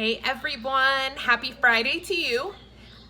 Hey everyone, happy Friday to you.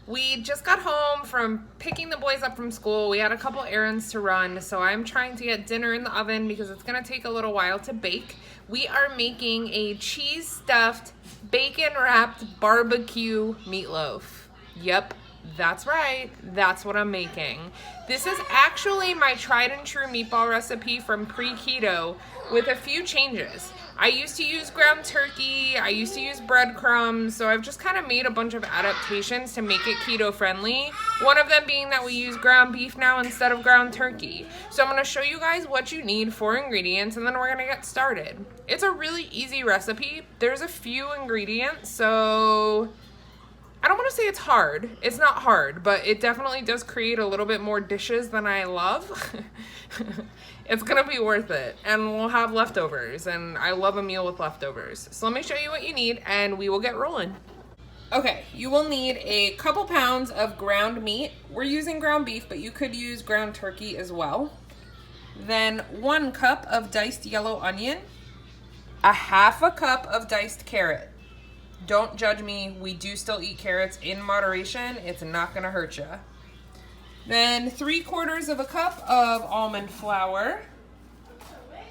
We just got home from picking the boys up from school. We had a couple errands to run, so I'm trying to get dinner in the oven because it's gonna take a little while to bake. We are making a cheese stuffed, bacon wrapped barbecue meatloaf. Yep, that's right, that's what I'm making. This is actually my tried and true meatball recipe from pre-keto with a few changes. I used to use ground turkey, I used to use breadcrumbs, so I've just kind of made a bunch of adaptations to make it keto friendly. One of them being that we use ground beef now instead of ground turkey. So I'm going to show you guys what you need for ingredients and then we're going to get started. It's a really easy recipe. There's a few ingredients, so I don't want to say it's hard. It's not hard, but it definitely does create a little bit more dishes than I love. It's gonna be worth it, and we'll have leftovers, and I love a meal with leftovers. So let me show you what you need, and we will get rolling. Okay, you will need a couple pounds of ground meat. We're using ground beef, but you could use ground turkey as well. Then 1 cup of diced yellow onion, a half a cup of diced carrot. Don't judge me, we do still eat carrots in moderation. It's not gonna hurt you. Then 3/4 of a cup of almond flour,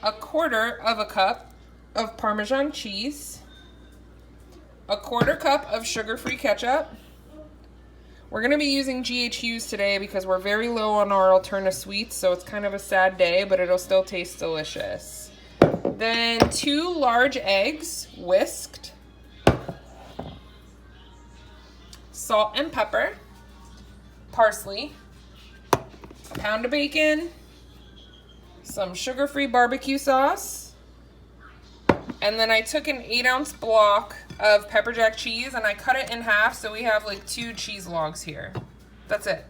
1/4 cup of Parmesan cheese, 1/4 cup of sugar-free ketchup. We're gonna be using GHUs today because we're very low on our Alterna sweets, so it's kind of a sad day, but it'll still taste delicious. Then 2 large eggs, whisked, salt and pepper, parsley, a pound of bacon, some sugar-free barbecue sauce, and then I took an 8-ounce block of pepper jack cheese and I cut it in half so we have like 2 cheese logs here. That's it.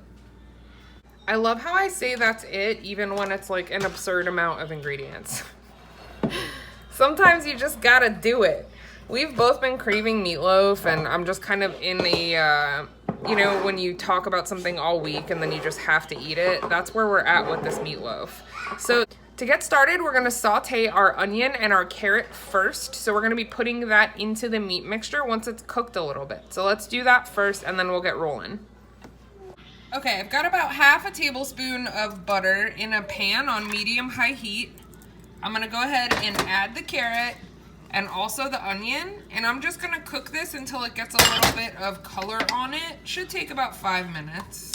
I love how I say that's it even when it's like an absurd amount of ingredients. Sometimes you just gotta do it. We've both been craving meatloaf and I'm just kind of in a, you know, when you talk about something all week and then you just have to eat it, that's where we're at with this meatloaf. So to get started, we're gonna saute our onion and our carrot first. So we're gonna be putting that into the meat mixture once it's cooked a little bit. So let's do that first and then we'll get rolling. Okay, I've got about half a tablespoon of butter in a pan on medium-high heat. I'm gonna go ahead and add the carrot and also the onion, and I'm just gonna cook this until it gets a little bit of color on it. Should take about 5 minutes.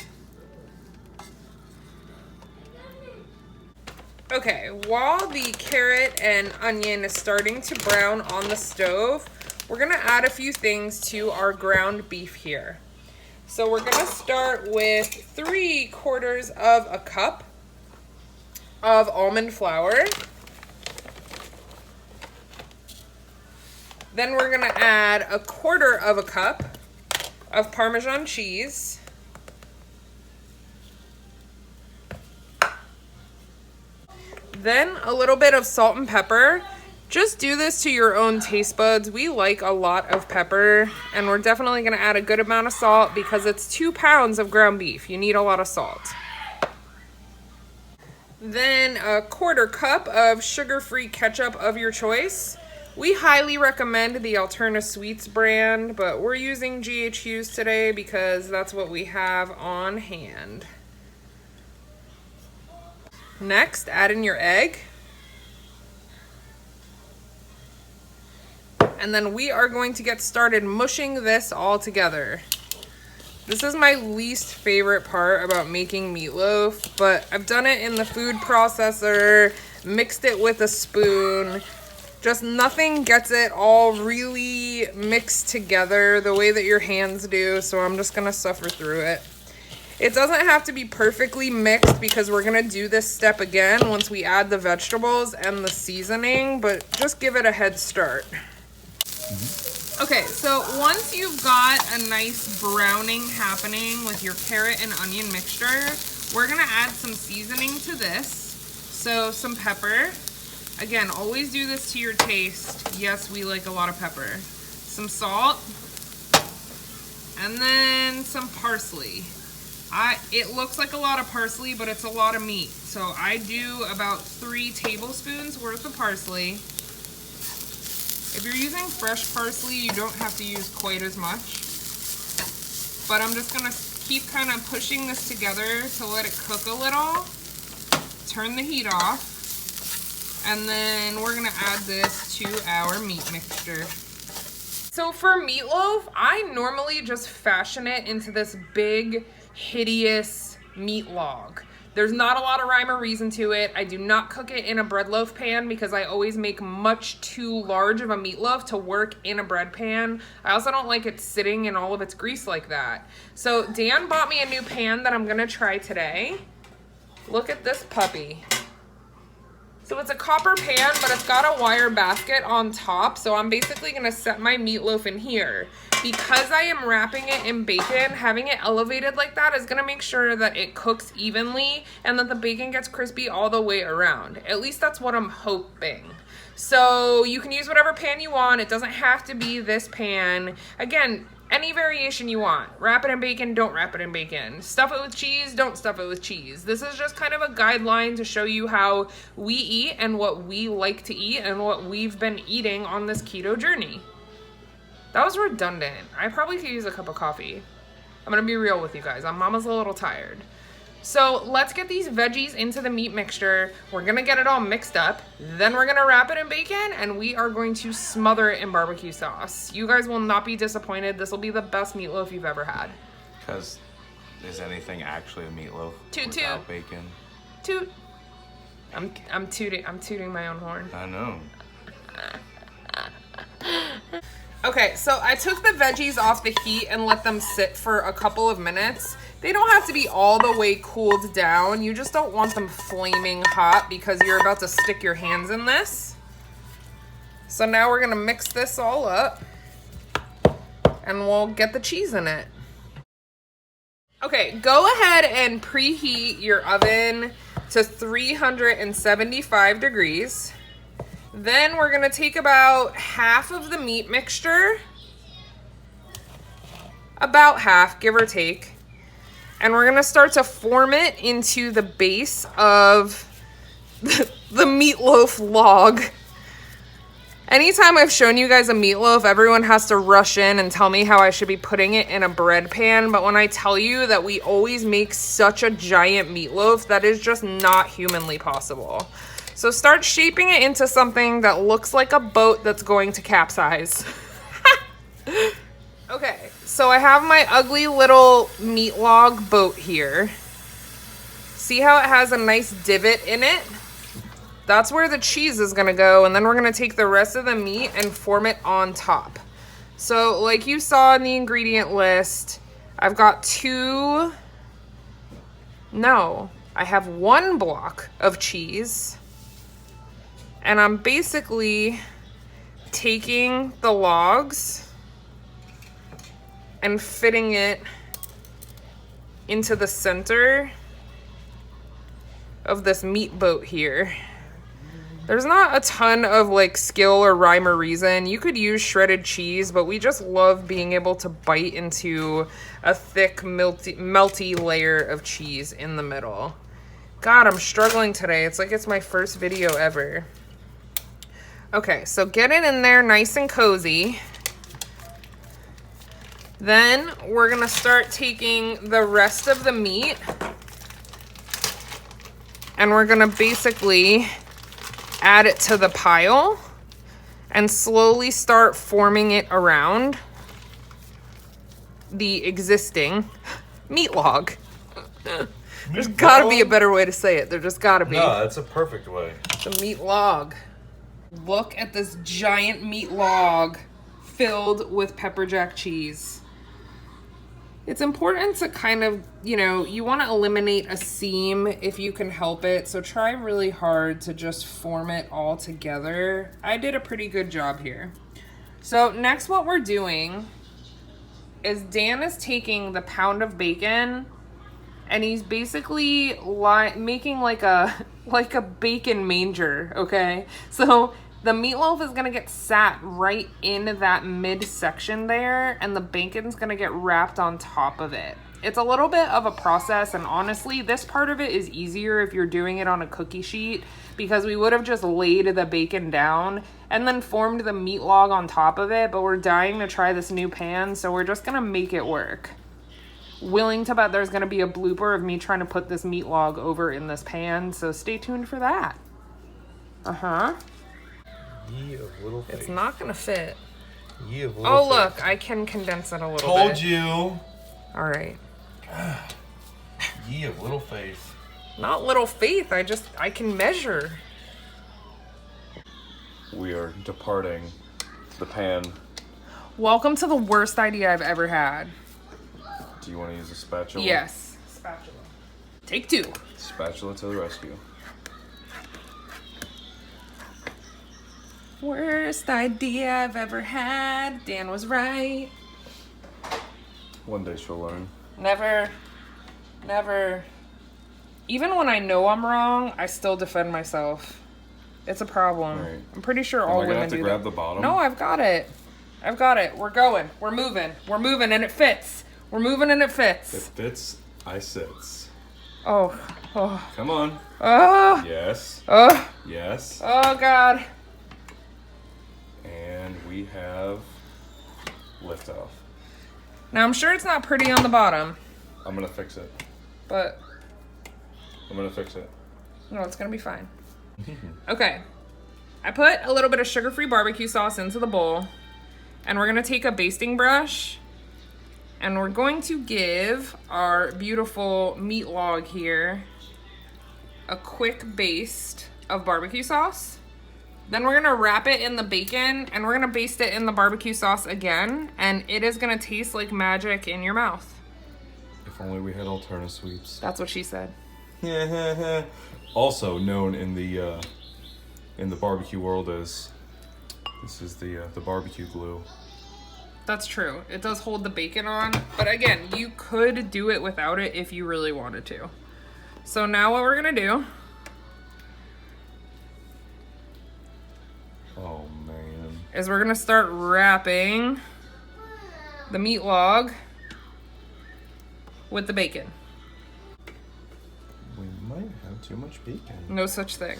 Okay, while the carrot and onion is starting to brown on the stove, we're gonna add a few things to our ground beef here. So we're gonna start with 3/4 of a cup of almond flour. Then we're gonna add 1/4 cup of Parmesan cheese. Then a little bit of salt and pepper. Just do this to your own taste buds. We like a lot of pepper, and we're definitely gonna add a good amount of salt because it's 2 pounds of ground beef. You need a lot of salt. Then 1/4 cup of sugar-free ketchup of your choice. We highly recommend the Alterna Sweets brand, but we're using GHUs today because that's what we have on hand. Next, add in your egg. And then we are going to get started mushing this all together. This is my least favorite part about making meatloaf, but I've done it in the food processor, mixed it with a spoon. Just nothing gets it all really mixed together the way that your hands do, so I'm just gonna suffer through it. It doesn't have to be perfectly mixed because we're gonna do this step again once we add the vegetables and the seasoning, but just give it a head start. Okay, so once you've got a nice browning happening with your carrot and onion mixture, we're gonna add some seasoning to this. So some pepper. Again, always do this to your taste. Yes, we like a lot of pepper. Some salt, and then some parsley. It looks like a lot of parsley, but it's a lot of meat. So I do about 3 tablespoons worth of parsley. If you're using fresh parsley, you don't have to use quite as much. But I'm just gonna keep kind of pushing this together to let it cook a little. Turn the heat off. And then we're gonna add this to our meat mixture. So for meatloaf, I normally just fashion it into this big, hideous meat log. There's not a lot of rhyme or reason to it. I do not cook it in a bread loaf pan because I always make much too large of a meatloaf to work in a bread pan. I also don't like it sitting in all of its grease like that. So Dan bought me a new pan that I'm gonna try today. Look at this puppy. So it's a copper pan, but it's got a wire basket on top. So I'm basically gonna set my meatloaf in here. Because I am wrapping it in bacon, having it elevated like that is gonna make sure that it cooks evenly and that the bacon gets crispy all the way around. At least that's what I'm hoping. So you can use whatever pan you want. It doesn't have to be this pan. Again, any variation you want. Wrap it in bacon, don't wrap it in bacon. Stuff it with cheese, don't stuff it with cheese. This is just kind of a guideline to show you how we eat and what we like to eat and what we've been eating on this keto journey. That was redundant. I probably could use a cup of coffee. I'm gonna be real with you guys. Mama's a little tired. So let's get these veggies into the meat mixture. We're gonna get it all mixed up. Then we're gonna wrap it in bacon and we are going to smother it in barbecue sauce. You guys will not be disappointed. This will be the best meatloaf you've ever had. Because is anything actually a meatloaf toot without toot. bacon? Toot. I'm tooting my own horn. I know. Okay, so I took the veggies off the heat and let them sit for a couple of minutes. They don't have to be all the way cooled down. You just don't want them flaming hot because you're about to stick your hands in this. So now we're gonna mix this all up and we'll get the cheese in it. Okay, go ahead and preheat your oven to 375 degrees. Then we're gonna take about half of the meat mixture, about half, give or take, and we're gonna start to form it into the base of the meatloaf log. Anytime I've shown you guys a meatloaf, everyone has to rush in and tell me how I should be putting it in a bread pan, but when I tell you that we always make such a giant meatloaf, that is just not humanly possible. So start shaping it into something that looks like a boat that's going to capsize. Okay, so I have my ugly little meat log boat here. See how it has a nice divot in it? That's where the cheese is gonna go, and then we're gonna take the rest of the meat and form it on top. So like you saw in the ingredient list, I have one block of cheese. And I'm basically taking the logs and fitting it into the center of this meat boat here. There's not a ton of like skill or rhyme or reason. You could use shredded cheese, but we just love being able to bite into a thick, melty layer of cheese in the middle. God, I'm struggling today. It's like it's my first video ever. Okay, so get it in there nice and cozy. Then we're gonna start taking the rest of the meat and we're gonna basically add it to the pile and slowly start forming it around the existing meat log. There's gotta be a better way to say it. There just gotta be. No, that's a perfect way. The meat log. Look at this giant meat log filled with pepper jack cheese. It's important to kind of, you want to eliminate a seam if you can help it. So try really hard to just form it all together. I did a pretty good job here. So next what we're doing is Dan is taking the pound of bacon and he's basically making like a bacon manger, okay? So the meatloaf is gonna get sat right in that midsection there, and the bacon's gonna get wrapped on top of it. It's a little bit of a process, and honestly, this part of it is easier if you're doing it on a cookie sheet, because we would have just laid the bacon down and then formed the meat log on top of it, but we're dying to try this new pan, so we're just gonna make it work. Willing to bet there's gonna be a blooper of me trying to put this meat log over in this pan, so stay tuned for that. Ye of little faith. It's not gonna fit. Ye of little faith. Look, I can condense it a little bit. Told you. All right. Ye of little faith. Not little faith, I can measure. We are departing the pan. Welcome to the worst idea I've ever had. Do you want to use a spatula? Yes. Spatula. Take 2. Spatula to the rescue. Worst idea I've ever had. Dan was right. One day she'll learn. Never. Even when I know I'm wrong, I still defend myself. It's a problem. Right. I'm pretty sure all women do that. Am I gonna have to grab the bottom? No, I've got it. We're going. We're moving, and it fits. We're moving and it fits. It fits, I sits. Oh. Come on. Oh. Yes. Oh. Yes. Oh, God. And we have liftoff. Now, I'm sure it's not pretty on the bottom, I'm gonna fix it. but No, it's gonna be fine. Okay. I put a little bit of sugar-free barbecue sauce into the bowl, and we're gonna take a basting brush, and we're going to give our beautiful meat log here a quick baste of barbecue sauce. Then we're gonna wrap it in the bacon, and we're gonna baste it in the barbecue sauce again, and it is gonna taste like magic in your mouth. If only we had Alterna sweeps. That's what she said. Also known in the barbecue world as, this is the barbecue glue. That's true. It does hold the bacon on, but again, you could do it without it if you really wanted to. So now what we're gonna do, Oh man. is we're gonna start wrapping the meat log with the bacon. We might have too much bacon. No such thing.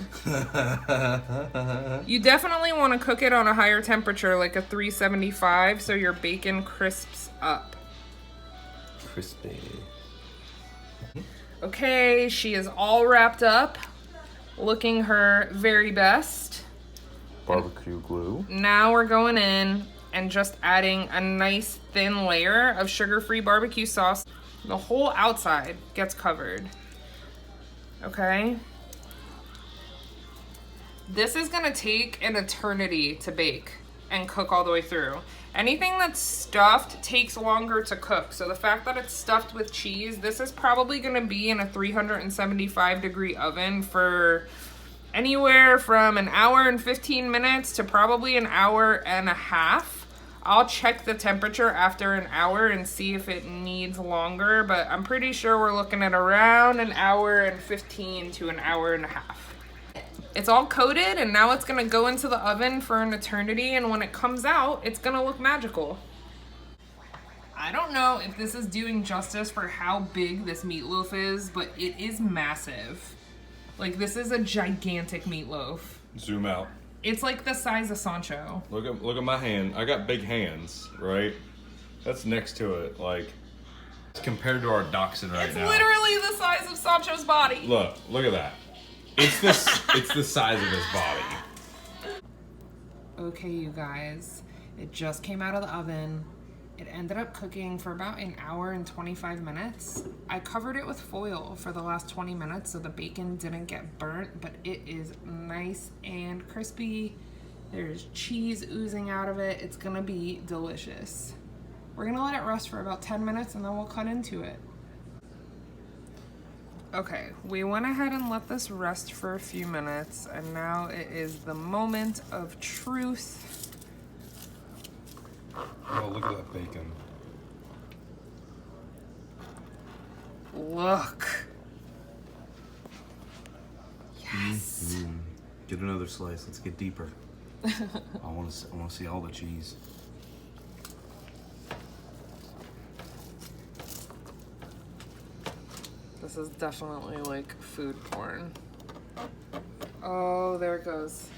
You definitely want to cook it on a higher temperature, like a 375, so your bacon crisps up. Crispy. Okay, she is all wrapped up, looking her very best. Barbecue glue. Now we're going in and just adding a nice thin layer of sugar-free barbecue sauce. The whole outside gets covered. Okay? This is gonna take an eternity to bake and cook all the way through. Anything that's stuffed takes longer to cook. So the fact that it's stuffed with cheese, this is probably gonna be in a 375-degree oven for anywhere from an hour and 15 minutes to probably an hour and a half. I'll check the temperature after an hour and see if it needs longer, but I'm pretty sure we're looking at around an hour and 15 to an hour and a half. It's all coated, and now it's gonna go into the oven for an eternity, and when it comes out, it's gonna look magical. I don't know if this is doing justice for how big this meatloaf is, but it is massive. Like, this is a gigantic meatloaf. Zoom out. It's like the size of Sancho. Look at my hand. I got big hands, right? That's next to it. Like, compared to our dachshund right now. It's literally the size of Sancho's body. Look at that. It's the size of his body. Okay, you guys, it just came out of the oven. It ended up cooking for about an hour and 25 minutes. I covered it with foil for the last 20 minutes so the bacon didn't get burnt, but it is nice and crispy. There's cheese oozing out of it. It's gonna be delicious. We're gonna let it rest for about 10 minutes and then we'll cut into it. Okay, we went ahead and let this rest for a few minutes, and now it is the moment of truth. Oh, look at that bacon. Look. Yes. Get another slice. Let's get deeper. I want to see all the cheese. This is definitely like food porn. Oh, there it goes.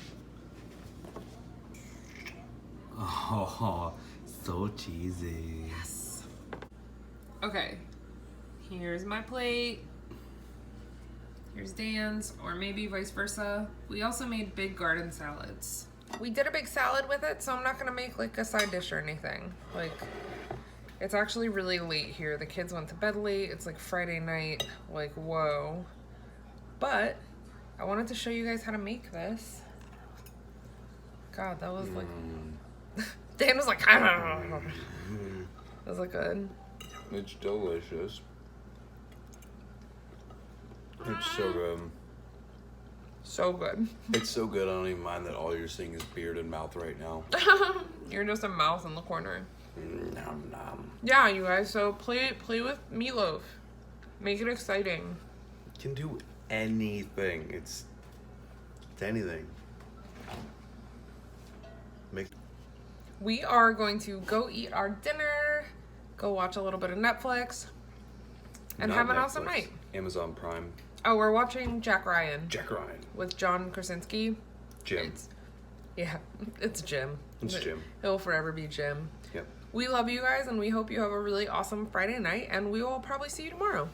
Oh, so cheesy. Yes. Okay. Here's my plate. Here's Dan's, or maybe vice versa. We also made big garden salads. We did a big salad with it, so I'm not gonna make like a side dish or anything. Like, it's actually really late here. The kids went to bed late. It's like Friday night. Like, whoa. But I wanted to show you guys how to make this. God, that was like... Dan was like, does it good? It's delicious. It's so good. So good. It's so good, I don't even mind that all you're seeing is beard and mouth right now. You're just a mouse in the corner. Nom nom. Yeah, you guys, so play with Meatloaf. Make it exciting. Can do anything. It's anything. We are going to go eat our dinner, go watch a little bit of Netflix, and have an awesome night. Amazon Prime. Oh, we're watching Jack Ryan. Jack Ryan. With John Krasinski. Jim. It's Jim. It's Jim. He'll forever be Jim. Yep. We love you guys, and we hope you have a really awesome Friday night, and we will probably see you tomorrow.